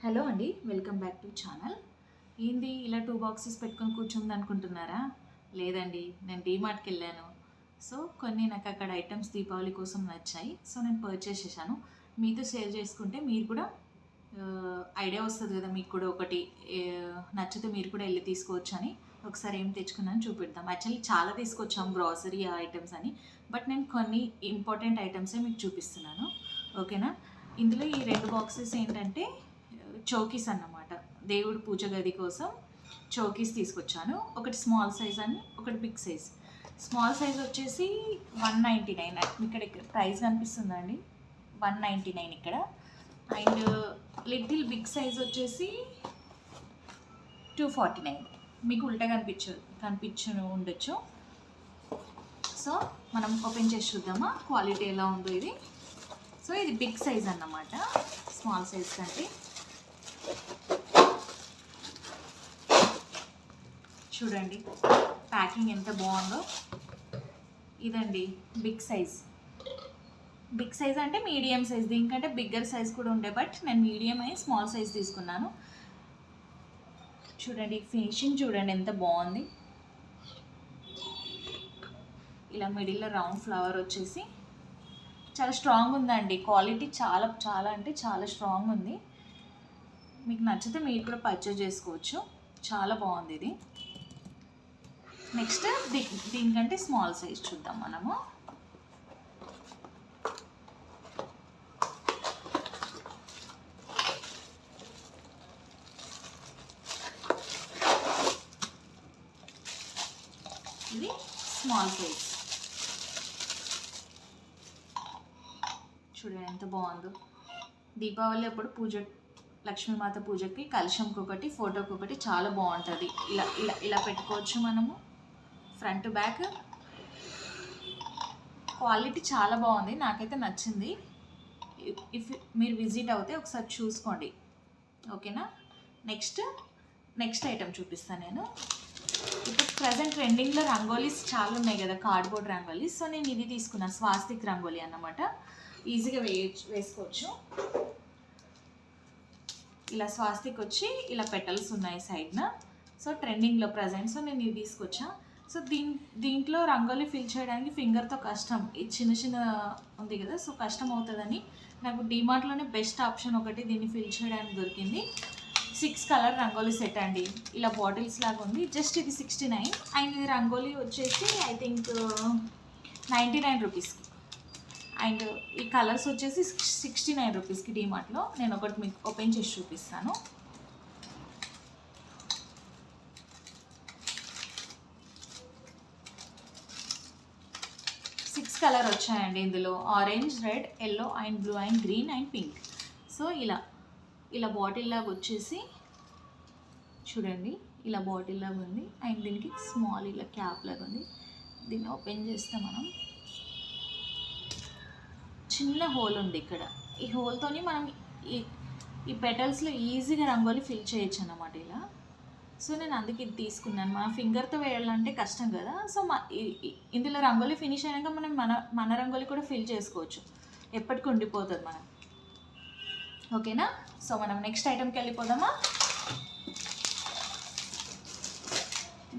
Hello అండి, welcome back to channel. ఏంది ఇలా 2 బాక్సెస్ పెట్టుకొని కూర్చుంది అనుకుంటున్నారా? లేదండి, నేను డీమార్ట్కి వెళ్ళాను. సో కొన్ని నాకు అక్కడ ఐటమ్స్ దీపావళి కోసం నచ్చాయి. సో నేను పర్చేస్ చేశాను. మీతో షేర్ చేసుకుంటే మీరు కూడా ఐడియా వస్తుంది కదా, మీకు కూడా ఒకటి నచ్చితే మీరు కూడా వెళ్ళి తీసుకోవచ్చు అని. ఒకసారి ఏం తెచ్చుకున్నాను చూపిద్దాం. యాక్చువల్లీ చాలా తీసుకొచ్చాం గ్రాసరీ ఐటమ్స్ అని, బట్ నేను కొన్ని ఇంపార్టెంట్ ఐటమ్సే మీకు చూపిస్తున్నాను. ఓకేనా? ఇందులో ఈ 2 బాక్సెస్ ఏంటంటే చౌకీస్ అన్నమాట. దేవుడు పూజ గది కోసం చౌకీస్ తీసుకొచ్చాను. ఒకటి స్మాల్ సైజ్ అని, ఒకటి బిగ్ సైజ్. స్మాల్ సైజ్ వచ్చేసి 199. ఇక్కడ ప్రైస్ కనిపిస్తుందండి, 199 ఇక్కడ. అండ్ లిటిల్ బిగ్ సైజ్ వచ్చేసి 249. మీకు ఉల్టా కనిపించు ఉండొచ్చు. సో మనం ఓపెన్ చేసి చూద్దామా క్వాలిటీ ఎలా ఉందో ఇది. సో ఇది బిగ్ సైజ్ అన్నమాట, స్మాల్ సైజ్ కంటే. చూడండి ప్యాకింగ్ ఎంత బాగుందో. ఇదండి బిగ్ సైజ్. బిగ్ సైజ్ అంటే మీడియం సైజ్, దీనికంటే బిగ్గర్ సైజ్ కూడా ఉండే, బట్ నేను మీడియం అయి స్మాల్ సైజ్ తీసుకున్నాను. చూడండి ఫినిషింగ్ చూడండి ఎంత బాగుంది. ఇలా మిడిల్లో రౌండ్ ఫ్లవర్ వచ్చేసి చాలా స్ట్రాంగ్ ఉందండి. క్వాలిటీ చాలా చాలా అంటే చాలా స్ట్రాంగ్ ఉంది. మీకు నచ్చితే మీరు కూడా పర్చేజ్ చేసుకోవచ్చు. చాలా బాగుంది ఇది. నెక్స్ట్ దీనికంటే స్మాల్ సైజ్ చూద్దాం మనము. ఇది స్మాల్ సైజ్. చూడండి ఎంత బాగుందో. దీపావళి అప్పుడు లక్ష్మీమాత పూజకి కలశంకి ఒకటి, ఫోటోకి ఒకటి చాలా బాగుంటుంది. ఇలా ఇలా ఇలా పెట్టుకోవచ్చు మనము. ఫ్రంట్ బ్యాక్ క్వాలిటీ చాలా బాగుంది, నాకైతే నచ్చింది. ఇఫ్ మీరు విజిట్ అవుతే ఒకసారి చూసుకోండి. ఓకేనా? నెక్స్ట్ ఐటమ్ చూపిస్తాను నేను. ఇప్పుడు ప్రజెంట్ ట్రెండింగ్లో రంగోలీస్ చాలా ఉన్నాయి కదా, కార్డ్బోర్డ్ రంగోలీస్. సో నేను ఇది తీసుకున్నాను, స్వాస్తిక్ రంగోలీ అన్నమాట. ఈజీగా వేసుకోవచ్చు. ఇలా స్వాస్తిక్ వచ్చి ఇలా పెటల్స్ ఉన్నాయి సైడ్న. సో ట్రెండింగ్లో ప్రజెంట్. సో నేను ఇది తీసుకొచ్చా. సో దీంట్లో రంగోలీ ఫిల్ చేయడానికి ఫింగర్తో కష్టం, ఇది చిన్న ఉంది కదా, సో కష్టం అవుతుందని నాకు డీమార్ట్లోనే బెస్ట్ ఆప్షన్ ఒకటి దీన్ని ఫిల్ చేయడానికి దొరికింది. 6 కలర్ రంగోలీ సెట్ అండి. ఇలా బాటిల్స్ లాగా ఉంది. జస్ట్ ఇది 69. అండ్ ఇది రంగోలీ వచ్చేసి ఐ థింక్ 99 రూపీస్కి. అండ్ ఈ కలర్స్ వచ్చేసి 69 రూపీస్కి డీమార్ట్లో. నేను ఒకటి మీకు ఓపెన్ చేసి చూపిస్తాను. సిక్స్ కలర్ వచ్చాయండి ఇందులో. Orange, red, yellow and blue and green and pink. So ఇలా బాటిల్ లాగా వచ్చేసి చూడండి, ఇలా బాటిల్ లాగా ఉంది. అండ్ దీనికి స్మాల్ ఇలా క్యాప్ లాగా ఉంది. దీన్ని ఓపెన్ చేస్తే మనం చిన్న హోల్ ఉంది ఇక్కడ. ఈ హోల్తోని మనం ఈ పెటల్స్లో ఈజీగా రంగోలీ ఫిల్ చేయొచ్చు అన్నమాట ఇలా. సో నేను అందుకే ఇది తీసుకున్నాను. మన ఫింగర్తో వేయాలంటే కష్టం కదా. సో ఇందులో రంగోలీ ఫినిష్ అయినాక మనం మన రంగోలీ కూడా ఫిల్ చేసుకోవచ్చు, ఎప్పటికి ఉండిపోతుంది మనం. ఓకేనా? సో మనం నెక్స్ట్ ఐటమ్కి వెళ్ళిపోదామా.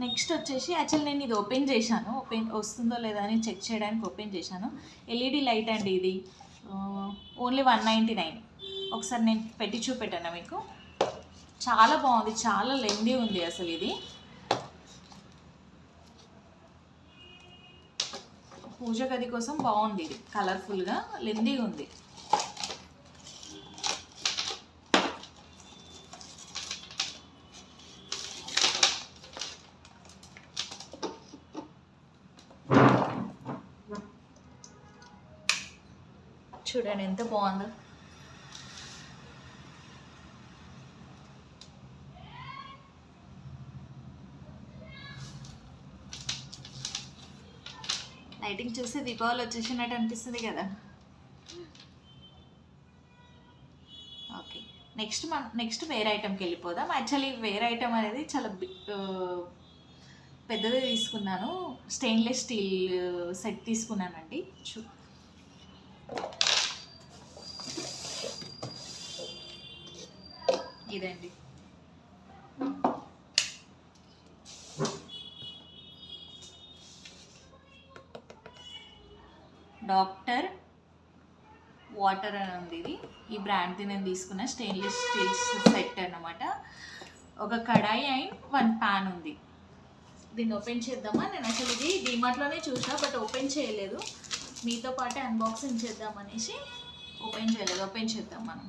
నెక్స్ట్ వచ్చేసి యాక్చువల్లీ నేను ఇది ఓపెన్ చేశాను, వస్తుందో లేదా అని చెక్ చేయడానికి ఓపెన్ చేశాను. ఎల్ఈడి లైట్ అండి ఇది. ఓన్లీ 199. ఒకసారి నేను పెట్టి చూపెట్టాను మీకు. చాలా బాగుంది, చాలా లెందీ ఉంది అసలు ఇది. పూజ గది కోసం బాగుంది ఇది, కలర్ఫుల్గా లెందీగా ఉంది. చూడండి ఎంత బాగుందో. లైటింగ్ చూస్తే దీపావళి వచ్చేసినట్టు అనిపిస్తుంది కదా. ఓకే, నెక్స్ట్ వేరే ఐటమ్కి వెళ్ళిపోదాం. యాక్చువల్లీ వేరే ఐటమ్ అనేది చాలా పెద్దది తీసుకున్నాను. స్టెయిన్లెస్ స్టీల్ సెట్ తీసుకున్నానండి. ఇదండి. డాక్టర్ వాటర్ అని ఉంది. ఈ బ్రాండ్ది నేను తీసుకున్న స్టెయిన్లెస్ స్టీల్ సెట్ అన్నమాట. ఒక కడాయి అండ్ 1 పాన్ ఉంది. దీన్ని ఓపెన్ చేద్దామా? నేను అసలు ఇది డీమార్ట్లోనే చూసా, బట్ ఓపెన్ చేయలేదు. మీతో పాటే అన్బాక్సింగ్ చేద్దామనేసి ఓపెన్ చేయలేదు. ఓపెన్ చేద్దాం మనం.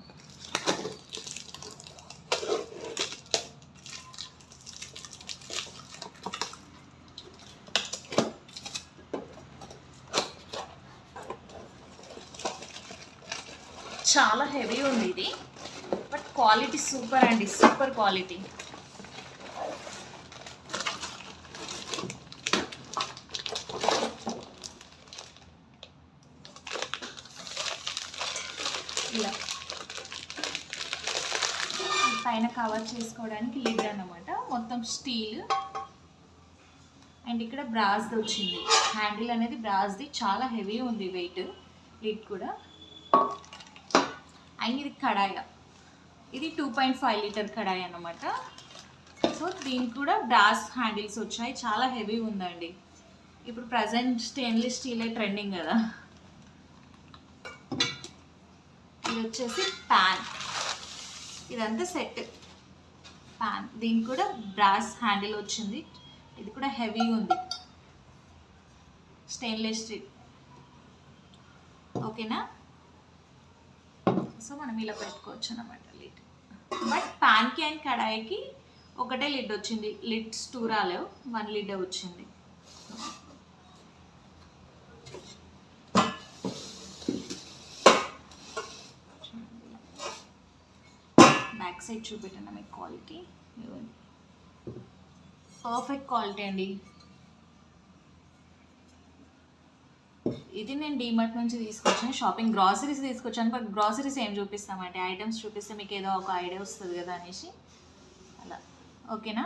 చాలా హెవీ ఉంది ఇది, బట్ క్వాలిటీ సూపర్ అండి, సూపర్ క్వాలిటీ. ఇలా పైన కవర్ చేసుకోవడానికి లిడ్ అన్నమాట, మొత్తం స్టీల్. అండ్ ఇక్కడ బ్రాస్ది వచ్చింది, హ్యాండిల్ అనేది బ్రాస్ది, చాలా హెవీ ఉంది వెయిట్. లిడ్ కూడా. అండ్ ఇది కడాయి, ఇది 2.5 లీటర్ కడాయి అన్నమాట. సో దీనికి కూడా బ్రాస్ హ్యాండిల్స్ వచ్చాయి, చాలా హెవీ ఉందండి. ఇప్పుడు ప్రజెంట్ స్టెయిన్లెస్ స్టీలే ట్రెండింగ్ కదా. ఇది వచ్చేసి ప్యాన్, ఇదంతా సెట్ ప్యాన్. దీనికి కూడా బ్రాస్ హ్యాండిల్ వచ్చింది, ఇది కూడా హెవీ ఉంది, స్టెయిన్లెస్ స్టీల్. ఓకేనా? సో మనం ఇలా పెట్టుకోవచ్చు అన్నమాట లిడ్. బట్ ప్యాన్కి అండ్ కడాయికి ఒకటే లిడ్ వచ్చింది, లిడ్స్ 2 రాలేవు, 1 లిడ్ వచ్చింది. బ్యాక్ సైడ్ చూపెట్టండి మీకు క్వాలిటీ. పర్ఫెక్ట్ క్వాలిటీ అండి. ఇది నేను డీమార్ట్ నుంచి తీసుకొచ్చాను, షాపింగ్ గ్రాసరీస్ తీసుకొచ్చాను. బట్ గ్రాసరీస్ ఏం చూపిస్తామంటే ఐటమ్స్ చూపిస్తే మీకు ఏదో ఒక ఐడియా వస్తుంది కదా అనేసి అలా. ఓకేనా?